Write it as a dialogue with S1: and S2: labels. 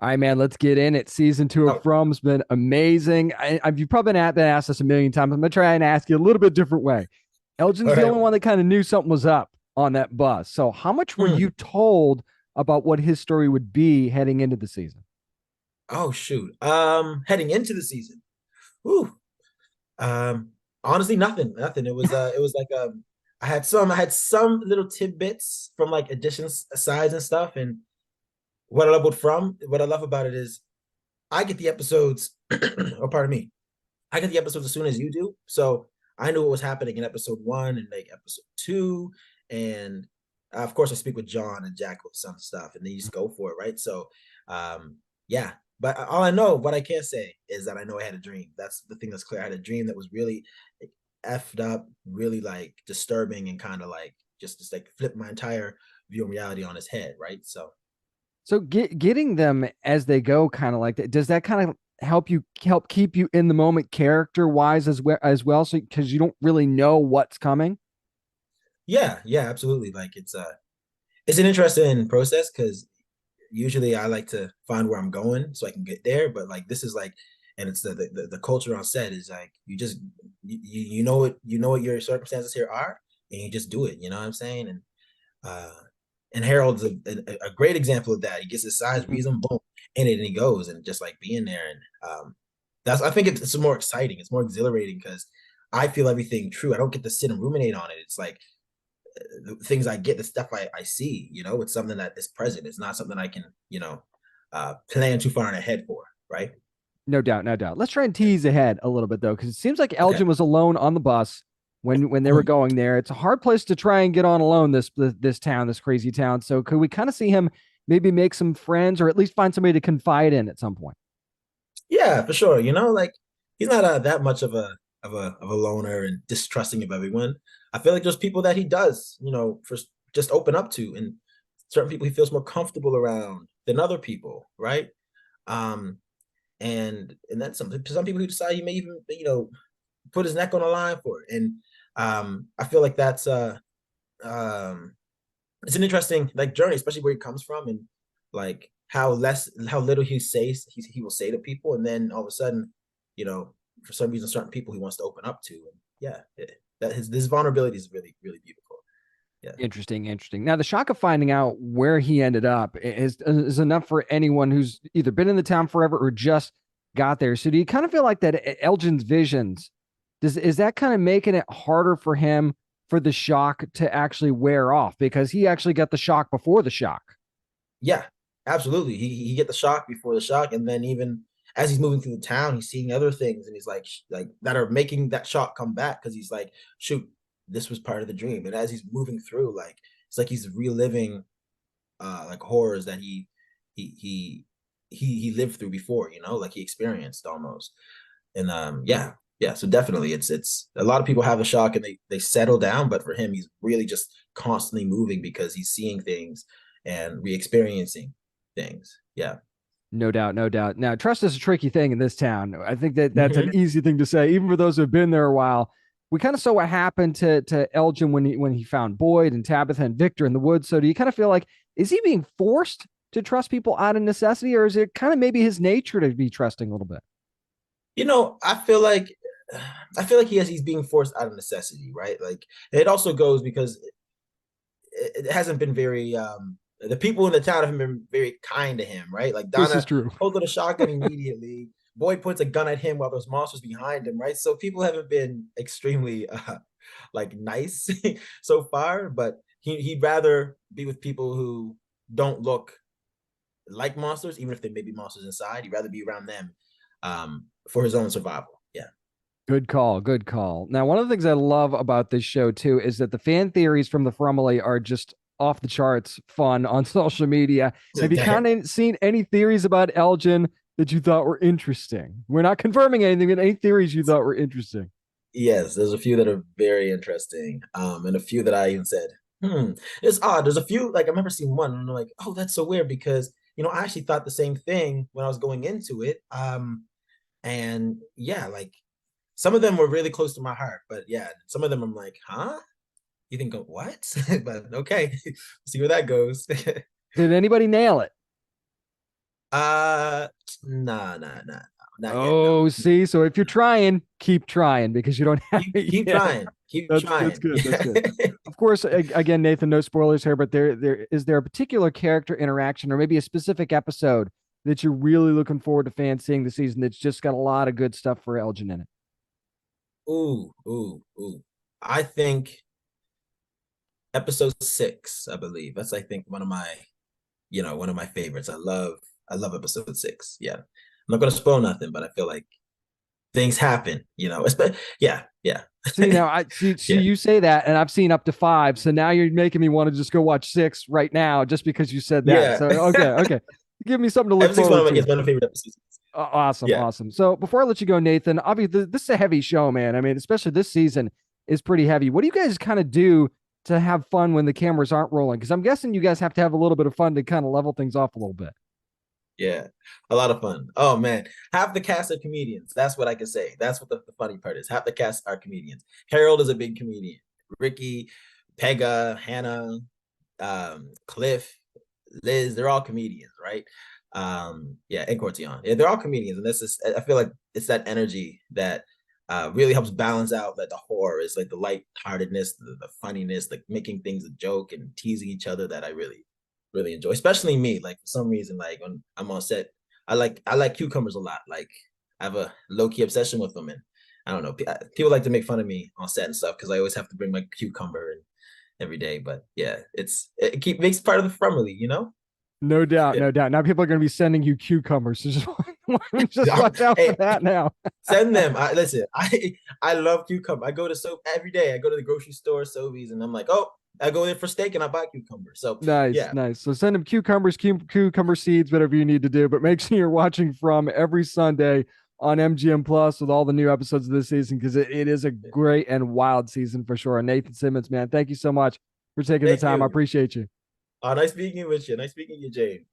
S1: All right, man, let's get in it. Season two of
S2: Oh,
S1: From's been amazing. You've probably been asked this a million times. I'm going to try and ask you a little bit different way. Elgin's
S2: all
S1: the
S2: right.
S1: only one that kind of knew something was up on that bus. So, how much were you
S2: Hmm.
S1: told about what his story would be heading into the season?
S2: Oh shoot. Heading into the season. Ooh. Um, Honestly, nothing. Nothing. It was like I had some little tidbits from like additions, sides and stuff. And what I love about it is I get the episodes, oh pardon me, I get the episodes as soon as you do. So I knew what was happening in episode one and like episode two. And of course, I speak with John and Jack with some stuff, and then you just go for it, right? So, yeah. But all I know, what I can't say is that I know I had a dream. That's the thing that's clear. I had a dream that was really effed up, really like disturbing, and kind of like just like flip my entire view of reality on his head, right? So,
S1: So, getting them as they go, kind of like that, does that kind of help keep you in the moment, character wise as well? So, because you don't really know what's coming.
S2: yeah, yeah, absolutely. Like it's an interesting process because usually I like to find where I'm going so I can get there. But like this is like, and it's the culture on set is like you know what your circumstances here are, and you just do it. You know what I'm saying? Uh, and Harold's a great example of that. He gets his size,
S1: Mhm.
S2: reason, boom, in it, and he goes, and just like being there, and that's I think it's more exciting. It's more exhilarating because I feel everything true. I don't get to sit and ruminate on it. It's like the things I get, the stuff I see, it's something that is present. It's not something I can, plan too far in ahead for, right?
S1: No doubt, no doubt. Let's try and tease ahead a little bit though, because it seems like
S2: Okay.
S1: Elgin was alone on the bus when they were
S2: Mhm.
S1: going there. It's a hard place to try and get on alone. This town, this crazy town. So could we kind of see him maybe make some friends, or at least find somebody to confide in at some point?
S2: Yeah, for sure. Like he's not that much of a loner and distrusting of everyone. I feel like there's people that he does, for just open up to, and certain people he feels more comfortable around than other people, right? Um, and then some people who decide he may even, put his neck on the line for it. And I feel like that's um it's an interesting like journey, especially where he comes from, and like how little he will say to people, and then all of a sudden, you know, for some reason, certain people he wants to open up to, and yeah, that his this vulnerability is really really beautiful. Yeah.
S1: Interesting, interesting. Now, the shock of finding out where he ended up is enough for anyone who's either been in the town forever or just got there. So, do you kind of feel like that Elgin's visions is that kind of making it harder for him for the shock to actually wear off because he actually got the shock before the shock?
S2: Yeah, absolutely. He get the shock before the shock, and then even as he's moving through the town, he's seeing other things, and he's like that are making that shock come back because he's like, shoot, this was part of the dream. And as he's moving through, like it's like he's reliving like horrors that he lived through before, like he experienced almost. And yeah, so definitely it's a lot of people have a shock and they settle down, but for him he's really just constantly moving because he's seeing things and re-experiencing things. Yeah.
S1: No doubt, no doubt. Now, trust is a tricky thing in this town. I think that that's an
S2: Hmm.
S1: easy thing to say, even for those who've been there a while. We kind of saw what happened to Elgin when he found Boyd and Tabitha and Victor in the woods. So, do you kind of feel like is he being forced to trust people out of necessity, or is it kind of maybe his nature to be trusting a little bit?
S2: I feel like he's being forced out of necessity, right? Like it also goes because it hasn't been very the people in the town haven't been very kind to him, right? Like
S1: This is
S2: Donna
S1: true.
S2: holds a shotgun immediately. Boyd points a gun at him while there's monsters behind him, right? So people haven't been extremely like nice so far, but he'd rather be with people who don't look like monsters, even if they may be monsters inside. He'd rather be around them for his own survival. Yeah.
S1: Good call. Good call. Now, one of the things I love about this show too is that the fan theories from the Frumley are just off the charts fun on social media. Have you kind of seen any theories about Elgin that you thought were interesting? We're not confirming anything, but any theories you thought were interesting?
S2: Yes, there's a few that are very interesting. And a few that I even said, it's odd. There's a few, like I remember seeing one, and I'm like, oh, that's so weird because I actually thought the same thing when I was going into it. And yeah, like some of them were really close to my heart, but yeah, some of them I'm like, huh? You think what? But okay, see where that goes.
S1: Did anybody nail it?
S2: Uh, nah, not yet. No.
S1: Oh, see, so if you're trying, keep trying because you don't have it
S2: Keep
S1: yet.
S2: trying. Keep
S1: That's
S2: trying.
S1: good. That's
S2: Yeah.
S1: good. Of course, again, Nathan, no spoilers here, but there is there a particular character interaction or maybe a specific episode that you're really looking forward to fans seeing this season that's just got a lot of good stuff for Elgin in it?
S2: Ooh. I think episode 6, I believe. That's I think one of my favorites. I love episode 6. Yeah. I'm not gonna spoil nothing, but I feel like things happen, yeah.
S1: See now, I see
S2: Yeah.
S1: you say that, and I've seen up to 5. So now you're making me want to just go watch 6 right now, just because you said that.
S2: Yeah.
S1: So okay, give me something to look
S2: Episode 6
S1: forward to.
S2: is one of my favorite episodes.
S1: Awesome,
S2: Yeah.
S1: awesome. So before I let you go, Nathan, obviously this is a heavy show, man. I mean, especially this season is pretty heavy. What do you guys kind of do to have fun when the cameras aren't rolling? Because I'm guessing you guys have to have a little bit of fun to kind of level things off a little bit.
S2: Yeah, a lot of fun. Oh man, half the cast are comedians. That's what I can say. That's what the funny part is. Half the cast are comedians. Harold is a big comedian. Ricky, Pega, Hannah, Cliff, Liz, they're all comedians, right? Yeah, and Cortion. Yeah, they're all comedians, and I feel like it's that energy that really helps balance out like the horror. It's like the lightheartedness, the funniness, like making things a joke and teasing each other that I really enjoy. Especially me, like for some reason, like when I'm on set, I like cucumbers a lot. Like I have a low key obsession with them, and I don't know. People like to make fun of me on set and stuff because I always have to bring my cucumber and every day. But yeah, makes part of the family.
S1: No doubt,
S2: Yeah.
S1: no doubt. Now people are going to be sending you cucumbers. So just watch out for
S2: Hey,
S1: that now.
S2: send them. Listen, I love cucumber. I go to soap every day. I go to the grocery store, Sobeys, and I'm like, oh, I go there for steak and I buy cucumber. So
S1: Nice,
S2: yeah,
S1: nice. So send them cucumbers, cucumber seeds, whatever you need to do. But make sure you're watching from every Sunday on MGM Plus with all the new episodes of this season because it is a great and wild season for sure. And Nathan Simmons, man, thank you so much for taking the
S2: thank
S1: time. I
S2: you.
S1: appreciate you.
S2: Nice speaking with you. Nice speaking to you, James.